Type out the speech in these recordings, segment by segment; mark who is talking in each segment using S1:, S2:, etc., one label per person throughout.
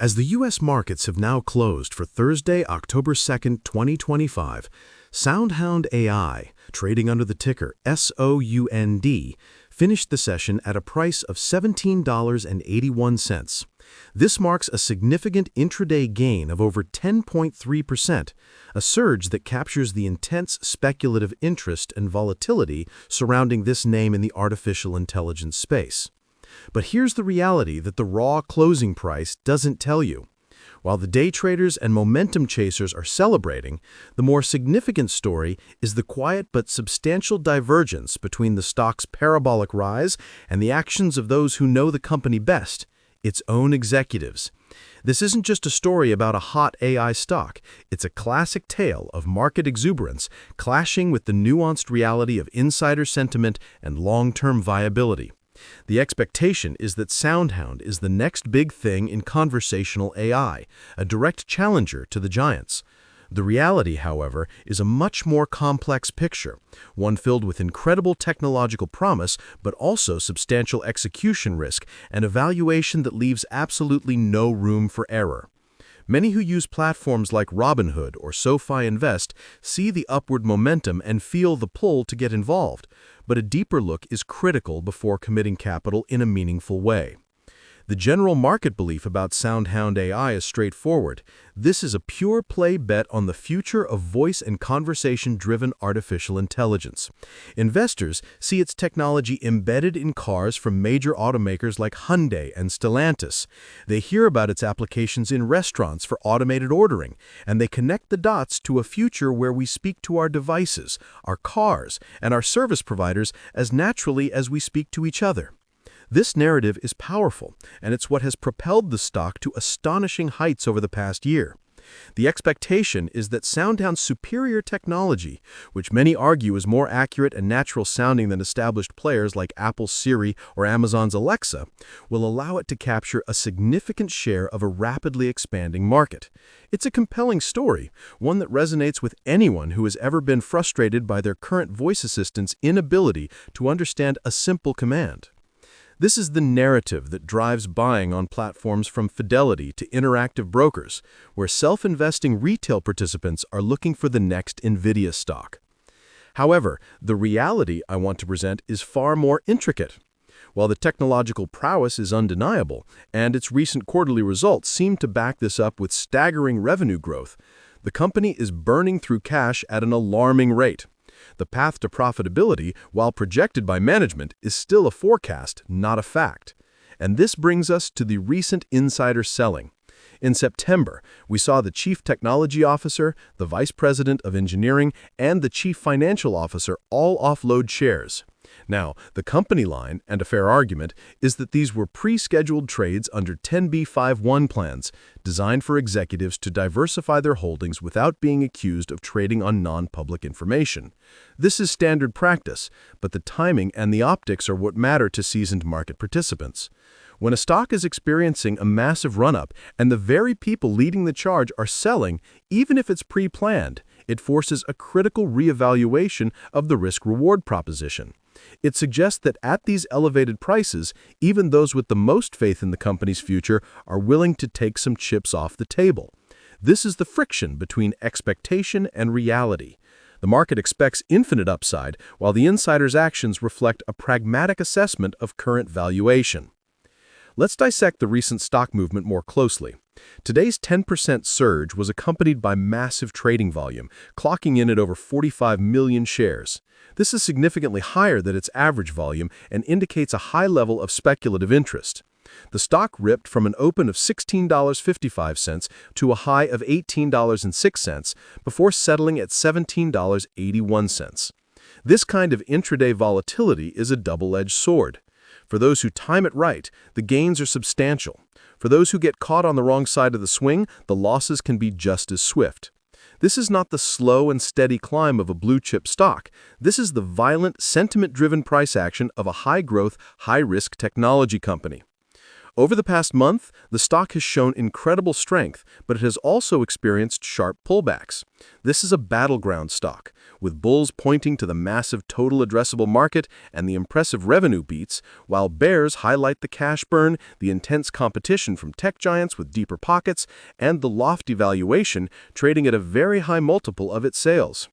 S1: As the U.S. markets have now closed for Thursday, October 2nd, 2025, SoundHound Ai, trading under the ticker SOUND, finished the session at a price of $17.81. This marks a significant intraday gain of over 10.3%, a surge that captures the intense speculative interest and volatility surrounding this name in the artificial intelligence space. But here's the reality that the raw closing price doesn't tell you. While the day traders and momentum chasers are celebrating, the more significant story is the quiet but substantial divergence between the stock's parabolic rise and the actions of those who know the company best, its own executives. This isn't just a story about a hot AI stock, it's a classic tale of market exuberance clashing with the nuanced reality of insider sentiment and long-term viability. The expectation is that SoundHound is the next big thing in conversational AI, a direct challenger to the giants. The reality, however, is a much more complex picture, one filled with incredible technological promise but also substantial execution risk and a valuation that leaves absolutely no room for error. Many who use platforms like Robinhood or SoFi Invest see the upward momentum and feel the pull to get involved, but a deeper look is critical before committing capital in a meaningful way. The general market belief about SoundHound AI is straightforward. This is a pure play bet on the future of voice and conversation-driven artificial intelligence. Investors see its technology embedded in cars from major automakers like Hyundai and Stellantis. They hear about its applications in restaurants for automated ordering, and they connect the dots to a future where we speak to our devices, our cars, and our service providers as naturally as we speak to each other. This narrative is powerful, and it's what has propelled the stock to astonishing heights over the past year. The expectation is that SoundHound's superior technology, which many argue is more accurate and natural sounding than established players like Apple's Siri or Amazon's Alexa, will allow it to capture a significant share of a rapidly expanding market. It's a compelling story, one that resonates with anyone who has ever been frustrated by their current voice assistant's inability to understand a simple command. This is the narrative that drives buying on platforms from Fidelity to interactive brokers, where self-investing retail participants are looking for the next NVIDIA stock. However, the reality I want to present is far more intricate. While the technological prowess is undeniable, and its recent quarterly results seem to back this up with staggering revenue growth, the company is burning through cash at an alarming rate. The path to profitability, while projected by management, is still a forecast, not a fact. And this brings us to the recent insider selling. In September, we saw the Chief Technology Officer, the Vice President of Engineering, and the Chief Financial Officer all offload shares. Now, the company line, and a fair argument, is that these were pre-scheduled trades under 10b5-1 plans, designed for executives to diversify their holdings without being accused of trading on non-public information. This is standard practice, but the timing and the optics are what matter to seasoned market participants. When a stock is experiencing a massive run-up and the very people leading the charge are selling, even if it's pre-planned, it forces a critical reevaluation of the risk-reward proposition. It suggests that at these elevated prices, even those with the most faith in the company's future are willing to take some chips off the table. This is the friction between expectation and reality. The market expects infinite upside, while the insider's actions reflect a pragmatic assessment of current valuation. Let's dissect the recent stock movement more closely. Today's 10% surge was accompanied by massive trading volume, clocking in at over 45 million shares. This is significantly higher than its average volume and indicates a high level of speculative interest. The stock ripped from an open of $16.55 to a high of $18.06 before settling at $17.81. This kind of intraday volatility is a double-edged sword. For those who time it right, the gains are substantial. For those who get caught on the wrong side of the swing, the losses can be just as swift. This is not the slow and steady climb of a blue-chip stock. This is the violent, sentiment-driven price action of a high-growth, high-risk technology company. Over the past month, the stock has shown incredible strength, but it has also experienced sharp pullbacks. This is a battleground stock, with bulls pointing to the massive total addressable market and the impressive revenue beats, while bears highlight the cash burn, the intense competition from tech giants with deeper pockets, and the lofty valuation, trading at a very high multiple of its sales.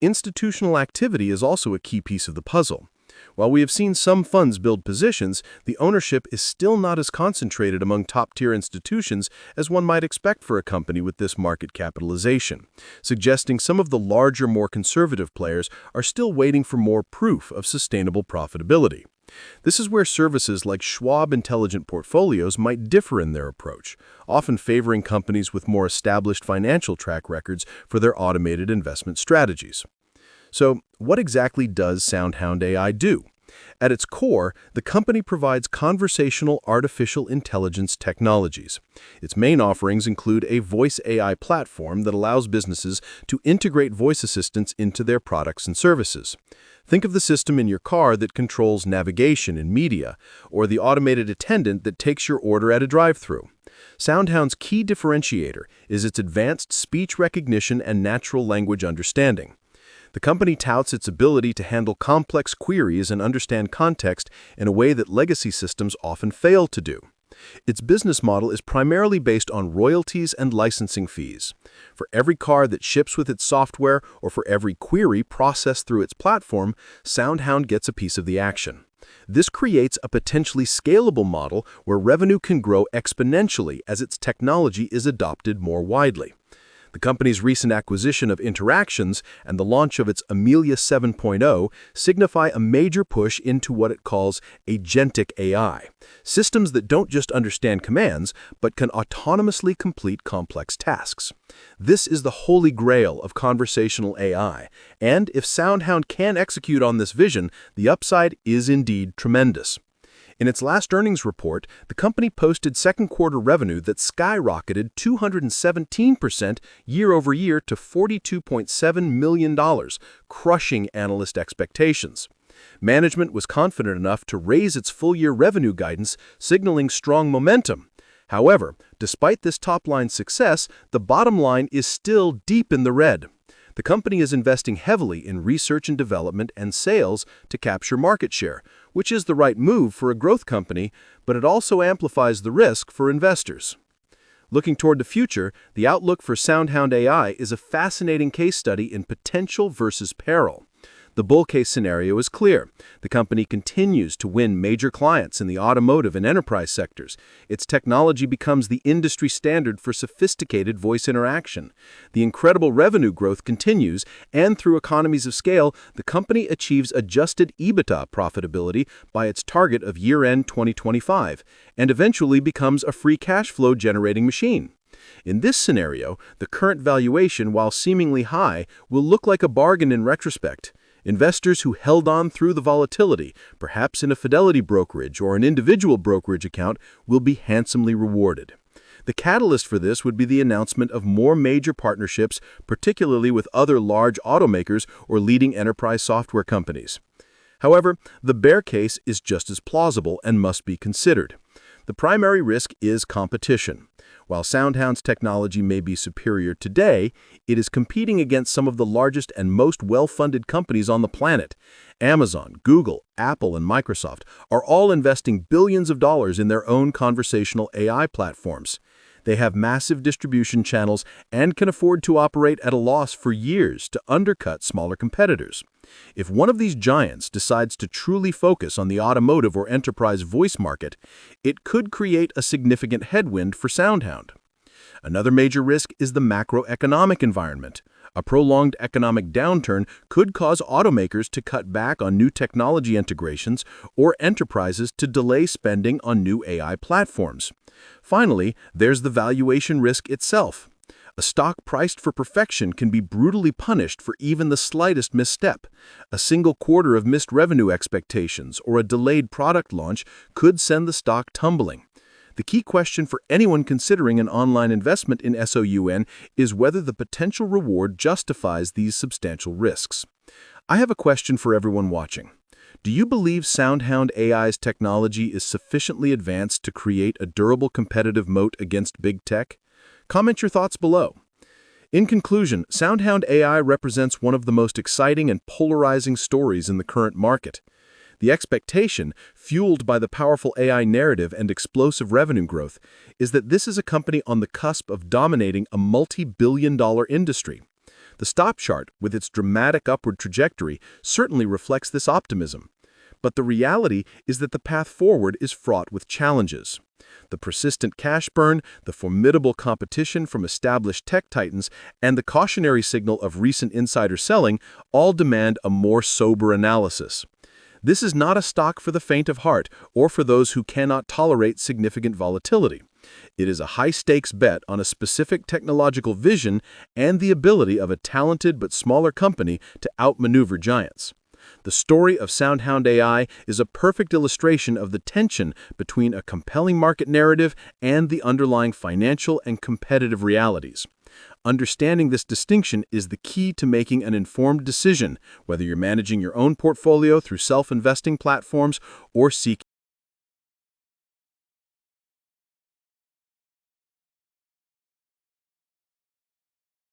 S1: Institutional activity is also a key piece of the puzzle. While we have seen some funds build positions, the ownership is still not as concentrated among top-tier institutions as one might expect for a company with this market capitalization, suggesting some of the larger, more conservative players are still waiting for more proof of sustainable profitability. This is where services like Schwab Intelligent Portfolios might differ in their approach, often favoring companies with more established financial track records for their automated investment strategies. So, what exactly does SoundHound AI do? At its core, the company provides conversational artificial intelligence technologies. Its main offerings include a voice AI platform that allows businesses to integrate voice assistants into their products and services. Think of the system in your car that controls navigation and media, or the automated attendant that takes your order at a drive-thru. SoundHound's key differentiator is its advanced speech recognition and natural language understanding. The company touts its ability to handle complex queries and understand context in a way that legacy systems often fail to do. Its business model is primarily based on royalties and licensing fees. For every car that ships with its software or for every query processed through its platform, SoundHound gets a piece of the action. This creates a potentially scalable model where revenue can grow exponentially as its technology is adopted more widely. The company's recent acquisition of Interactions and the launch of its Amelia 7.0 signify a major push into what it calls agentic AI, systems that don't just understand commands, but can autonomously complete complex tasks. This is the holy grail of conversational AI, and if SoundHound can execute on this vision, the upside is indeed tremendous. In its last earnings report, the company posted second-quarter revenue that skyrocketed 217% year-over-year to $42.7 million, crushing analyst expectations. Management was confident enough to raise its full-year revenue guidance, signaling strong momentum. However, despite this top-line success, the bottom line is still deep in the red. The company is investing heavily in research and development and sales to capture market share, which is the right move for a growth company, but it also amplifies the risk for investors. Looking toward the future, the outlook for SoundHound AI is a fascinating case study in potential versus peril. The bull case scenario is clear. The company continues to win major clients in the automotive and enterprise sectors. Its technology becomes the industry standard for sophisticated voice interaction. The incredible revenue growth continues, and through economies of scale, the company achieves adjusted EBITDA profitability by its target of year-end 2025, and eventually becomes a free cash flow generating machine. In this scenario, the current valuation, while seemingly high, will look like a bargain in retrospect. Investors who held on through the volatility, perhaps in a Fidelity brokerage or an individual brokerage account, will be handsomely rewarded. The catalyst for this would be the announcement of more major partnerships, particularly with other large automakers or leading enterprise software companies. However, the bear case is just as plausible and must be considered. The primary risk is competition. While SoundHound's technology may be superior today, it is competing against some of the largest and most well-funded companies on the planet. Amazon, Google, Apple, and Microsoft are all investing billions of dollars in their own conversational AI platforms. They have massive distribution channels and can afford to operate at a loss for years to undercut smaller competitors. If one of these giants decides to truly focus on the automotive or enterprise voice market, it could create a significant headwind for SoundHound. Another major risk is the macroeconomic environment. A prolonged economic downturn could cause automakers to cut back on new technology integrations or enterprises to delay spending on new AI platforms. Finally, there's the valuation risk itself. A stock priced for perfection can be brutally punished for even the slightest misstep. A single quarter of missed revenue expectations or a delayed product launch could send the stock tumbling. The key question for anyone considering an online investment in SOUN is whether the potential reward justifies these substantial risks. I have a question for everyone watching. Do you believe SoundHound AI's technology is sufficiently advanced to create a durable competitive moat against big tech? Comment your thoughts below. In conclusion, SoundHound AI represents one of the most exciting and polarizing stories in the current market. The expectation, fueled by the powerful AI narrative and explosive revenue growth, is that this is a company on the cusp of dominating a multi-billion-dollar industry. The stop chart, with its dramatic upward trajectory, certainly reflects this optimism. But the reality is that the path forward is fraught with challenges. The persistent cash burn, the formidable competition from established tech titans, and the cautionary signal of recent insider selling all demand a more sober analysis. This is not a stock for the faint of heart or for those who cannot tolerate significant volatility. It is a high-stakes bet on a specific technological vision and the ability of a talented but smaller company to outmaneuver giants. The story of SoundHound AI is a perfect illustration of the tension between a compelling market narrative and the underlying financial and competitive realities. Understanding this distinction is the key to making an informed decision, whether you're managing your own portfolio through self-investing platforms or seeking